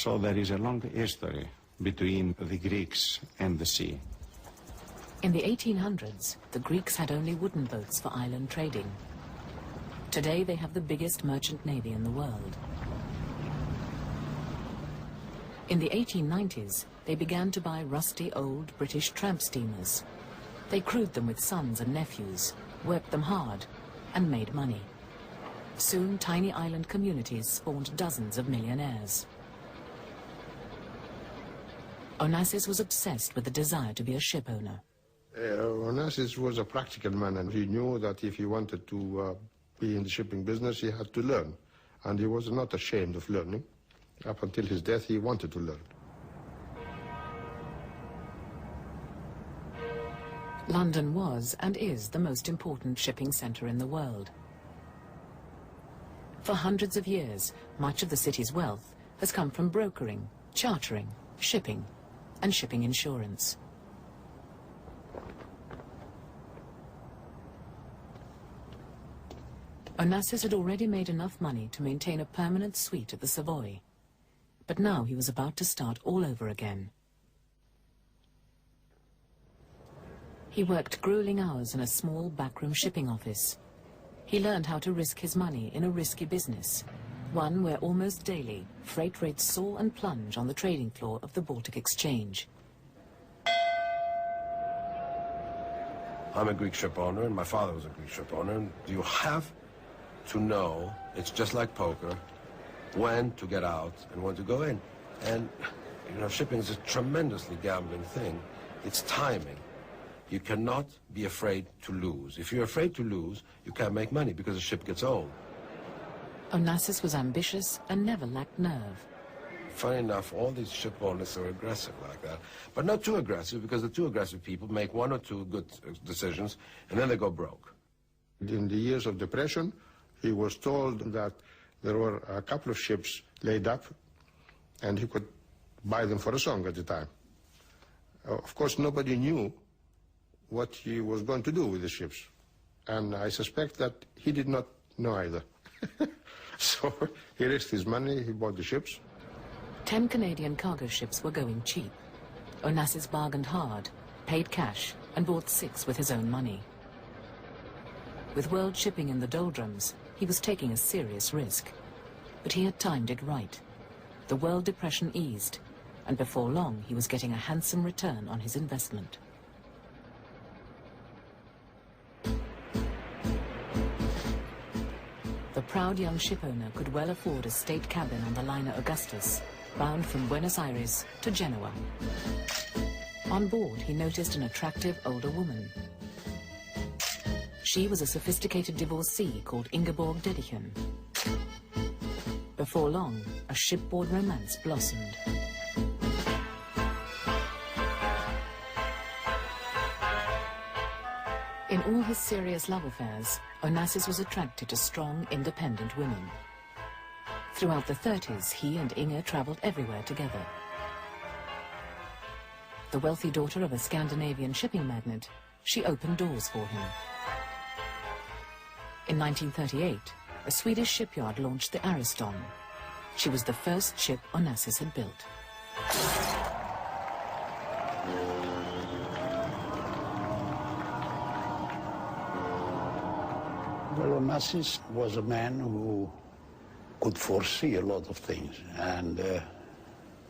So there is a long history between the Greeks and the sea. In the 1800s, the Greeks had only wooden boats for island trading. Today they have the biggest merchant navy in the world. In the 1890s, they began to buy rusty old British tramp steamers. They crewed them with sons and nephews, worked them hard, and made money. Soon, tiny island communities spawned dozens of millionaires. Onassis was obsessed with the desire to be a ship owner. Onassis was a practical man, and he knew that if he wanted to be in the shipping business, he had to learn. And he was not ashamed of learning. Up until his death, he wanted to learn. London was and is the most important shipping centre in the world. For hundreds of years, much of the city's wealth has come from brokering, chartering, shipping, and shipping insurance. Onassis had already made enough money to maintain a permanent suite at the Savoy. But now he was about to start all over again. He worked grueling hours in a small backroom shipping office. He learned how to risk his money in a risky business, one where almost daily freight rates soar and plunge on the trading floor of the Baltic Exchange. I'm a Greek ship owner, and my father was a Greek ship owner. And you have to know, it's just like poker, when to get out and when to go in. And, you know, shipping is a tremendously gambling thing. It's timing. You cannot be afraid to lose. If you're afraid to lose, you can't make money because the ship gets old. Onassis was ambitious and never lacked nerve. Funny enough, all these ship owners are aggressive like that. But not too aggressive, because the too aggressive people make one or two good decisions and then they go broke. In the years of depression, he was told that there were a couple of ships laid up and he could buy them for a song at the time. Of course, nobody knew what he was going to do with the ships. And I suspect that he did not know either. So he risked his money, he bought the ships. 10 Canadian cargo ships were going cheap. Onassis bargained hard, paid cash, and bought 6 with his own money. With world shipping in the doldrums, he was taking a serious risk. But he had timed it right. The world depression eased, and before long he was getting a handsome return on his investment. The proud young shipowner could well afford a state cabin on the liner Augustus, bound from Buenos Aires to Genoa. On board, he noticed an attractive older woman. She was a sophisticated divorcee called Ingeborg Dedichen. Before long, a shipboard romance blossomed. In all his serious love affairs, Onassis was attracted to strong, independent women. Throughout the 30s, he and Inge traveled everywhere together. The wealthy daughter of a Scandinavian shipping magnate, she opened doors for him. In 1938, a Swedish shipyard launched the Ariston. She was the first ship Onassis had built. Well, Onassis was a man who could foresee a lot of things, and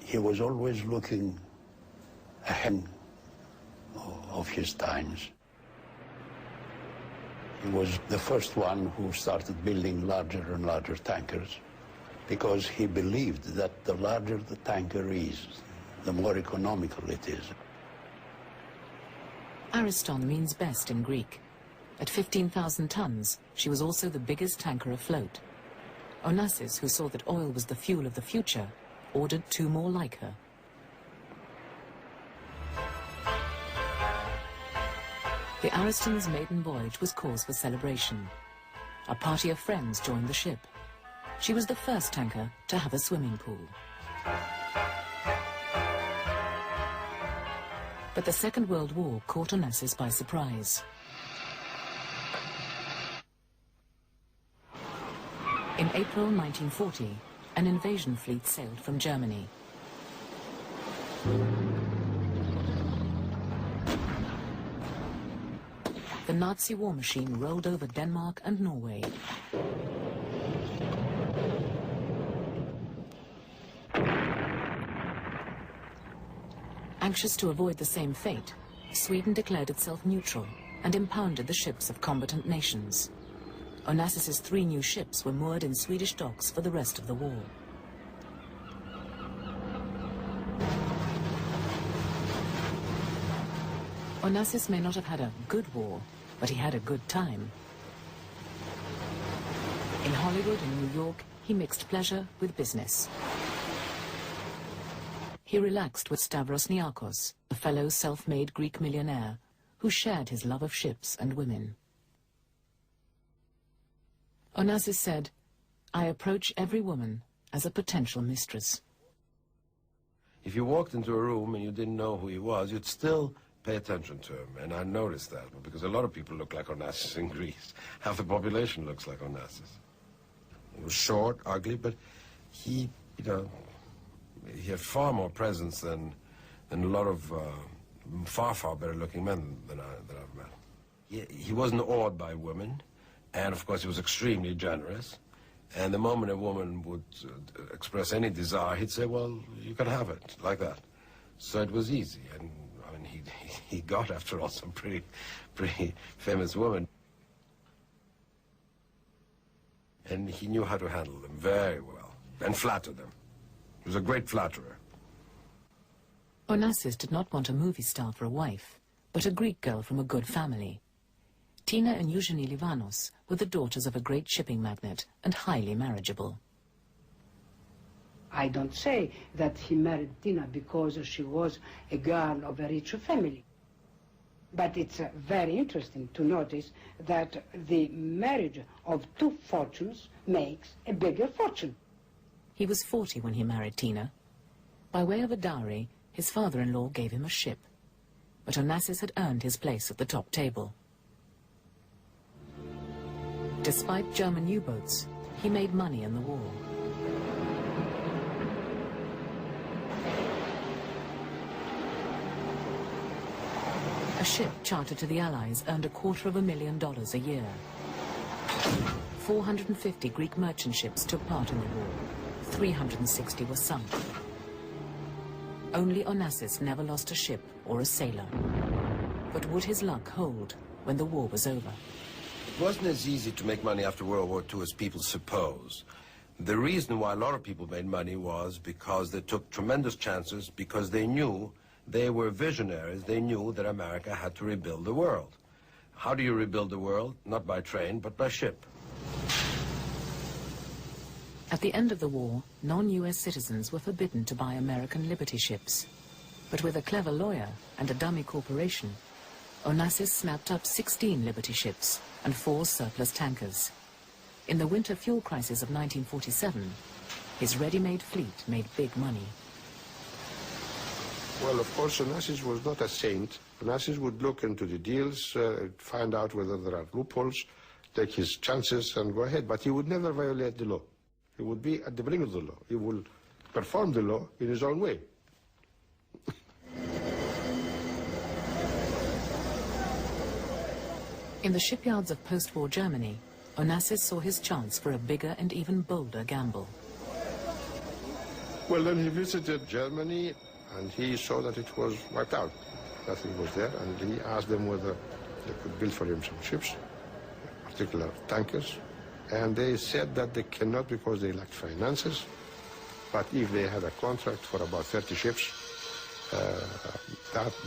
he was always looking ahead of his times. He was the first one who started building larger and larger tankers because he believed that the larger the tanker is, the more economical it is. Ariston means best in Greek. At 15,000 tons, she was also the biggest tanker afloat. Onassis, who saw that oil was the fuel of the future, ordered 2 more like her. The Ariston's maiden voyage was cause for celebration. A party of friends joined the ship. She was the first tanker to have a swimming pool. But the Second World War caught Onassis by surprise. In April 1940, an invasion fleet sailed from Germany. The Nazi war machine rolled over Denmark and Norway. Anxious to avoid the same fate, Sweden declared itself neutral and impounded the ships of combatant nations. Onassis' 3 new ships were moored in Swedish docks for the rest of the war. Onassis may not have had a good war, but he had a good time. In Hollywood and New York, he mixed pleasure with business. He relaxed with Stavros Niarchos, a fellow self-made Greek millionaire, who shared his love of ships and women. Onassis said, "I approach every woman as a potential mistress." If you walked into a room and you didn't know who he was, you'd still pay attention to him. And I noticed that, because a lot of people look like Onassis in Greece. Half the population looks like Onassis. He was short, ugly, but he, he had far more presence than a lot of far, far better looking men that I've met. He wasn't awed by women, and of course he was extremely generous. And the moment a woman would express any desire, he'd say, "Well, you can have it," like that. So it was easy, and I mean, he got, after all, some pretty famous women. And he knew how to handle them very well, and flatter them. He was a great flatterer. Onassis did not want a movie star for a wife, but a Greek girl from a good family. Tina and Eugenie Livanos were the daughters of a great shipping magnate and highly marriageable. I don't say that he married Tina because she was a girl of a rich family. But it's very interesting to notice that the marriage of 2 fortunes makes a bigger fortune. He was 40 when he married Tina. By way of a dowry, his father-in-law gave him a ship. But Onassis had earned his place at the top table. Despite German U-boats, he made money in the war. A ship chartered to the Allies earned $250,000 a year. 450 Greek merchant ships took part in the war. 360 were sunk. Only Onassis never lost a ship or a sailor. But would his luck hold when the war was over? It wasn't as easy to make money after World War II as people suppose. The reason why a lot of people made money was because they took tremendous chances, because they knew they were visionaries. They knew that America had to rebuild the world. How do you rebuild the world? Not by train, but by ship. At the end of the war, non-US citizens were forbidden to buy American Liberty ships. But with a clever lawyer and a dummy corporation, Onassis snapped up 16 Liberty ships and 4 surplus tankers. In the winter fuel crisis of 1947, his ready-made fleet made big money. Well, of course, Onassis was not a saint. Onassis would look into the deals, find out whether there are loopholes, take his chances and go ahead. But he would never violate the law. He would be at the brink of the law. He will perform the law in his own way. In the shipyards of post-war Germany, Onassis saw his chance for a bigger and even bolder gamble. Well, then he visited Germany, and he saw that it was wiped out. Nothing was there, and he asked them whether they could build for him some ships, particular tankers. And they said that they cannot because they lacked finances. But if they had a contract for about 30 ships,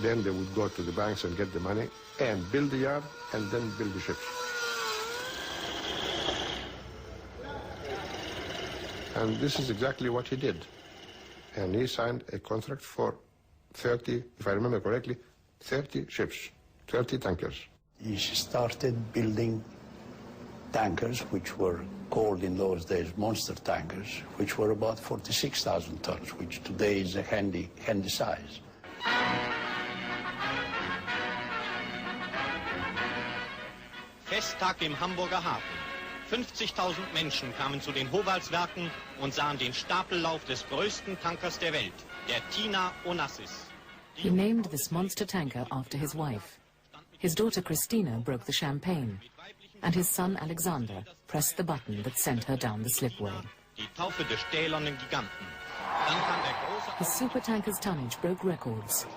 then they would go to the banks and get the money and build the yard and then build the ships. And this is exactly what he did. And he signed a contract for 30, if I remember correctly, 30 ships, 30 tankers. He started building tankers, which were called in those days monster tankers, which were about 46,000 tons, which today is a handy size. Festtag im Hamburger Hafen. 50.000 Menschen kamen zu den Howaldswerken und sahen den Stapellauf des größten Tankers der Welt, der Tina Onassis. He named this monster tanker after his wife. His daughter Christina broke the champagne, and his son Alexander pressed the button that sent her down the slipway. Die Taufe des stählernen Giganten. Dann kam der große... The supertanker's tonnage broke records,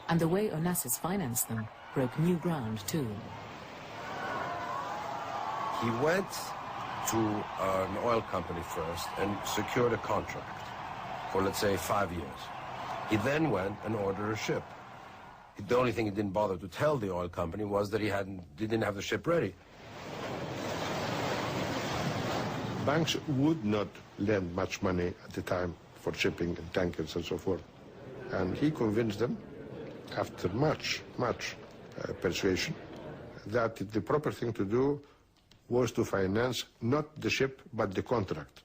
and the way Onassis financed them broke new ground too. He went to an oil company first and secured a contract for, let's say, 5 years. He then went and ordered a ship. The only thing he didn't bother to tell the oil company was that he didn't have the ship ready. Banks would not lend much money at the time for shipping and tankers and so forth. And he convinced them, after much persuasion, that the proper thing to do was to finance not the ship but the contract.